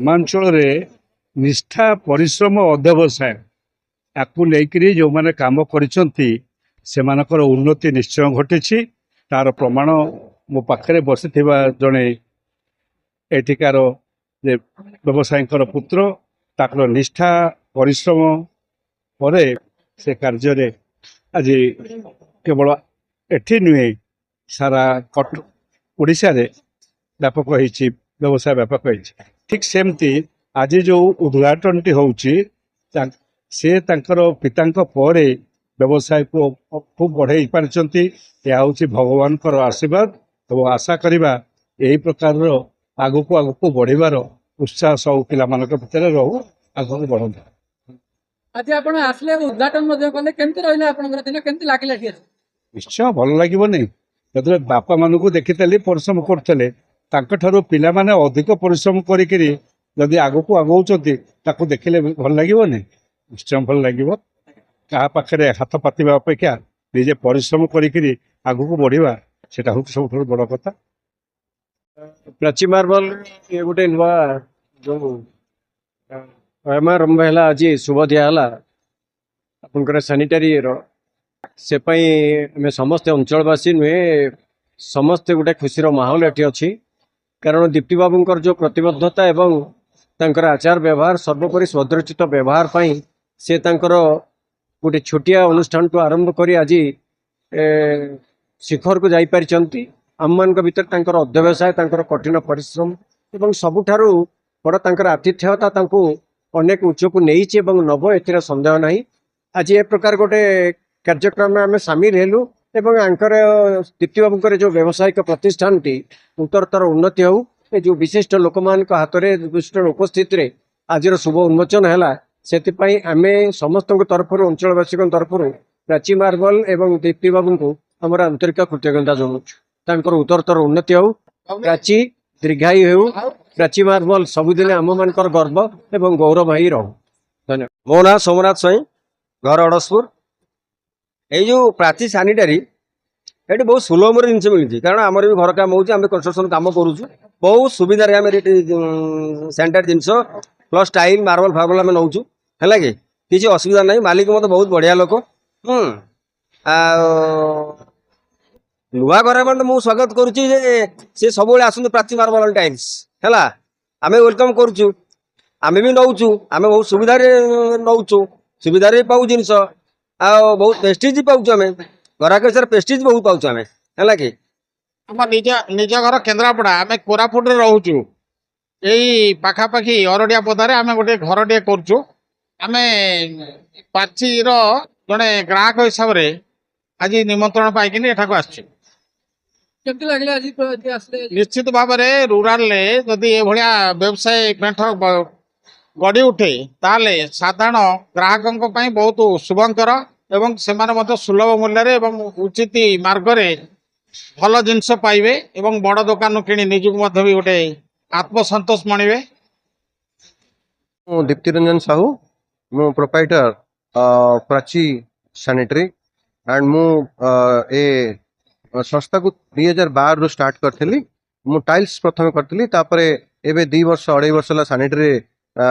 ଗ୍ରାମାଞ୍ଚଳରେ ନିଷ୍ଠା ପରିଶ୍ରମ ଅଧ୍ୟବସାୟ ୟାକୁ ନେଇକରି ଯେଉଁମାନେ କାମ କରିଛନ୍ତି ସେମାନଙ୍କର ଉନ୍ନତି ନିଶ୍ଚୟ ଘଟିଛି। ତାର ପ୍ରମାଣ ମୋ ପାଖରେ ବସିଥିବା ଜଣେ ଏଠିକାର ଯେ ବ୍ୟବସାୟୀଙ୍କର ପୁତ୍ର, ତାଙ୍କର ନିଷ୍ଠା ପରିଶ୍ରମ ପରେ ସେ କାର୍ଯ୍ୟରେ ଆଜି କେବଳ ଏଠି ନୁହେଁ ସାରା ଓଡ଼ିଶାରେ ବ୍ୟାପକ ହେଇଛି, ବ୍ୟବସାୟ ବ୍ୟାପକ ହେଇଛି। ଠିକ୍ ସେମିତି ଆଜି ଯେଉଁ ଉଦ୍ଘାଟନଟି ହେଉଛି ସେ ତାଙ୍କର ପିତାଙ୍କ ପରେ ବ୍ୟବସାୟକୁ ଖୁବ୍ ବଢ଼େଇ ପାରିଛନ୍ତି। ଏହା ହେଉଛି ଭଗବାନଙ୍କର ଆଶୀର୍ବାଦ ଏବଂ ଆଶା କରିବା ଏହି ପ୍ରକାରର ଆଗକୁ ଆଗକୁ ବଢ଼ିବାର ଉତ୍ସାହ ସବୁ ପିଲାମାନଙ୍କ ଭିତରେ ରହୁ, ଆଗକୁ ବଢ଼ନ୍ତୁ। ଆଜି ଆପଣ ଆସିଲେ ଉଦ୍ଘାଟନ ମଧ୍ୟ କଲେ, କେମିତି ରହିଲା ଆପଣଙ୍କର ଦିନ, କେମିତି ଲାଗିଲା ଏଠି? ନିଶ୍ଚୟ ଭଲ ଲାଗିବନି। ଯେତେବେଳେ ବାପା ମାନଙ୍କୁ ଦେଖିଥିଲି ପରିଶ୍ରମ କରୁଥିଲେ, ତାଙ୍କଠାରୁ ପିଲାମାନେ ଅଧିକ ପରିଶ୍ରମ କରିକିରି ଯଦି ଆଗକୁ ଆଗଉଛନ୍ତି ତାକୁ ଦେଖିଲେ ଭଲ ଲାଗିବନି? ନିଶ୍ଚୟ ଭଲ ଲାଗିବ। କାହା ପାଖରେ ହାତ ପାତିବା ଅପେକ୍ଷା ନିଜେ ପରିଶ୍ରମ କରିକିରି ଆଗକୁ ବଢ଼ିବା ସେଟା ହେଉଛି ସବୁଠାରୁ ବଡ଼ କଥା। ପ୍ରାଚୀ ମାର୍ବଲ ये गोटे नुआ जो आरंभ है आज शुभ दिहला आपंकर सानिटारी से आम समस्ते अंचलवासी नुहे समस्ते गोटे खुशी माहौल एटी अच्छी। कारण दीप्ति बाबूंकर जो प्रतिबद्धता एवं तांकर आचार व्यवहार सर्वोपरि सदृचित व्यवहार पाई से तांकर गोटे छोटिया अनुष्ठान को आरंभ करी आज शिखर को जाई पारिचंती। आम मान भीतर तांकर अध्यवसाय तांकर कठिन परिश्रम एवं सबुठारु बड़ तांकर आतिथ्यता तांको अनेक उच्च को नहीं नब एथिर संदेह नहीं। आज ए प्रकार गोटे कार्यक्रम में आम सामिल हेलु एवं आंकर दीप्ति बाबूंकर जो व्यावसायिक प्रतिष्ठान टी उत्तरतर उन्नति हो जो विशिष्ट लोक मान हाथ में विशिष्ट उपस्थित रे आज शुभ उन्मोचन है। से आम समस्त तरफ अंचलवासी तरफ प्राची मार्बल एवं दीप्ति बाबू को आमर आंतरिक कृतज्ञता जनाऊँ। उत्तरतर उन्नति हो, प्राची दीर्घायु हो, प्राची मार्बल सबुदिन आम मान गर्व एवं गौरव ही रहू। धन्यवाद। मो ना सोमनाथ स्वाई, घर अड़सपुर। ये जो प्राची सानिटारी ये बहुत सुलभ मूल्य जिन मिलती, कारण आमर भी घर काम होम कंस्ट्रक्शन काम करूँ बहुत सुविधा सैनिटारी जिनस प्लस टाइल मार्बल फार्बल आम नौ है कि किसी असुविधा नहीं। मालिक मत बहुत बढ़िया लोक। नुआ घर मैं मुझे स्वागत करुच्ची सी सब आसते प्राची मार्बल टाइल्स है आम वेलकम करुचु। आम भी नौ आम बहुत सुविधा नौ सुविधा पाऊ जिनस आ बहुत प्रेस्टिज पाऊँ आम ग्राहक हिसाब से प्रेस्टिज बहुत पाऊँ आम है कि निज घर केन्द्रापड़ा आम कोरापुट रोचु यही पाखापाखि अरडिया पदारे आम गोटे घर टे करुचु। आम प्राचीर जड़े ग्राहक हिसाब से आज निमंत्रण पाई एठाक आसछु। केମିତି ଲାଗିଲା ଆଜି ଆସିଲେ? निश्चित भाव में रूराल जदि ये व्यवसाय पेंठ गढ़ी उठे ताले साधारण ग्राहकों बहुत शुभंकर एवं से सुलभ मूल्य उचित मार्गरे भल जिनस पाइबे एवं बड़ दुकान किणी निजुक भी गोटे आत्मसंतोष मणिबे। दीप्ति रंजन साहू, मु प्रोप्राइटर प्राची सैनिटरी एंड मु ए संस्था को 2012 रु स्टार्ट करथिली। मु टाइल्स प्रथम करथिली, तापरे एबे 2 वर्ष 2.5 वर्ष ला सैनिटरी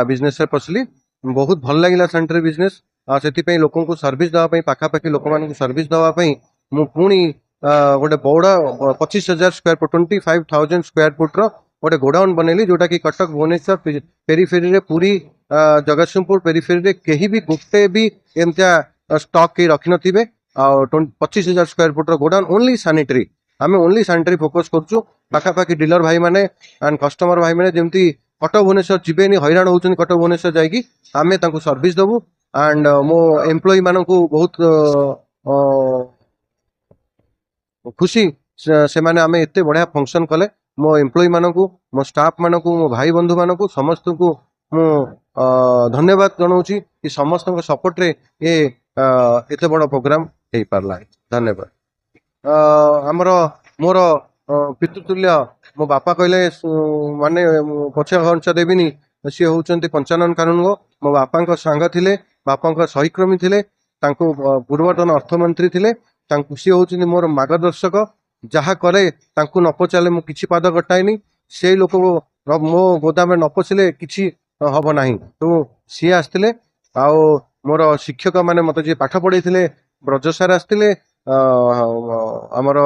बिजनेस रे पसली। बहुत भल लागिला सैनिटरी बिजनेस। सेति पई लोकन को सर्विस दवा पई पाखापाखि लोक मान को सर्विस दवा पई मु पुणी गोटे बड़ा 25,000 स्क्वायर फुट 25,000 स्क्वायर फुट रो गोटे गोडाउन बनैली, जोटा कि कटक भुवनेश्वर पेरीफेरी रे पूरी जगतसिंहपुर पेरीफेरी रे कहीं भी गोटे भी एमतिया स्टॉक के रखी नथिबे। 25,000 स्क्वायर फुट रो गोडाउन ओनली सैनिटरी। आम ओनली सैनिटरी फोकस करूँ। पाखापाखि डीलर भाई माने एंड कस्टमर भाई माने जमती कटक भुवनेश्वर जीवेनि हैरान होउछन कटक भुवनेश्वर जाइकी आमे तांको सर्विस दबु। एंड मो एम्प्लॉय मानन को बहुत खुशी से माने आमे एते बढ़िया फंक्शन कले। मो एम्प्लॉय मानन को, मो स्टाफ मानन को, मो भाई बंधु मानन को समस्त को मो धन्यवाद जनाऊँगी कि समस्त सपोर्ट रे ये एते बड़ प्रोग्राम हो पारला। धन्यवाद। आमर मोर पितृतुल्य मो बापा कहले माने पछे घंचा देविनी सी होउचंती पंचानन कानून गो। मो बापा सांग थिले, बापा सहक्रमी थिले, तांको पूर्वतन अर्थमंत्री थिले, तांको सी होउचंती मोर मार्गदर्शक। जहाँ करे तांको न पचाले मु किछि पाद कटाइनी। ସେଇ ଲୋକକୁ ମୋ ଗୋଦାମରେ ନ ପଶିଲେ କିଛି ହବ ନାହିଁ। ତେଣୁ ସିଏ ଆସିଥିଲେ, ଆଉ ମୋର ଶିକ୍ଷକ ମାନେ ମତେ ଯିଏ ପାଠ ପଢେଇଥିଲେ, ବ୍ରଜ ସାର୍ ଆସିଥିଲେ, ଆମର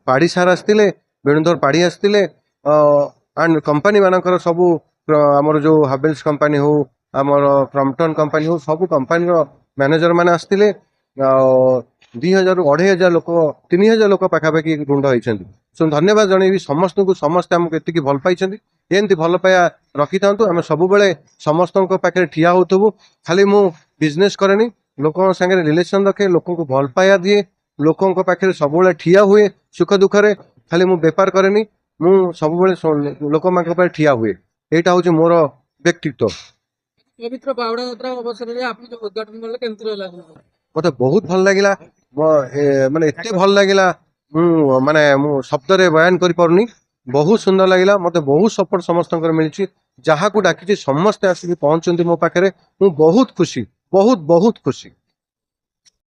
ପାଢୀ ସାର୍ ଆସିଥିଲେ, ବେଣୁଧର ପାଢୀ ଆସିଥିଲେ, ଆଣ୍ଡ କମ୍ପାନୀ ମାନଙ୍କର ସବୁ ଆମର ଯୋଉ ହାଭେଲ୍ସ କମ୍ପାନୀ ହଉ, ଆମର କ୍ରମ୍ପଟନ କମ୍ପାନୀ ହଉ, ସବୁ କମ୍ପାନୀର ମ୍ୟାନେଜର ମାନେ ଆସିଥିଲେ। ଆଉ 2000 ରୁ 2500 ଲୋକ, 3000 ଲୋକ ପାଖାପାଖି ରୁଣ୍ଡ ହେଇଛନ୍ତି। ଧନ୍ୟବାଦ ଜଣେଇବି ସମସ୍ତଙ୍କୁ, ସମସ୍ତେ ଆମକୁ ଏତିକି ଭଲ ପାଇଛନ୍ତି। ଏମିତି ଭଲ ପାଇବା ରଖିଥାନ୍ତୁ। ଆମେ ସବୁବେଳେ ସମସ୍ତଙ୍କ ପାଖରେ ଠିଆ ହଉଥିବୁ। ଖାଲି ମୁଁ ବିଜନେସ କରେନି, ଲୋକଙ୍କ ସାଙ୍ଗରେ ରିଲେସନ ରଖେ, ଲୋକଙ୍କୁ ଭଲ ପାଇବା ଦିଏ, ଲୋକଙ୍କ ପାଖରେ ସବୁବେଳେ ଠିଆ ହୁଏ ସୁଖ ଦୁଃଖରେ। ଖାଲି ମୁଁ ବେପାର କରେନି, ମୁଁ ସବୁବେଳେ ଲୋକମାନଙ୍କ ପାଇଁ ଠିଆ ହୁଏ। ଏଇଟା ହଉଛି ମୋର ବ୍ୟକ୍ତିତ୍ୱ। ପବିତ୍ର ବାହୁଡା ଯାତ୍ରା ଅବସରରେ ଆପଣ ଯୋଉ ଉଦ୍ଘାଟନ କଲେ କେମିତି ରହିଲା ଆପଣଙ୍କର? ମତେ ବହୁତ ଭଲ ଲାଗିଲା। ମାନେ ଏତେ ଭଲ ଲାଗିଲା, ମୁଁ ଶବ୍ଦରେ ବୟାନ କରିପାରୁନି। ବହୁତ ସୁନ୍ଦର ଲାଗିଲା। ମତେ ବହୁତ ସପୋର୍ଟ ସମସ୍ତଙ୍କର ମିଳିଛି। ଯାହାକୁ ଡାକିଛି ସମସ୍ତେ ଆସିକି ପହଞ୍ଚନ୍ତି ମୋ ପାଖରେ। ମୁଁ ବହୁତ ଖୁସି, ବହୁତ ବହୁତ ଖୁସି।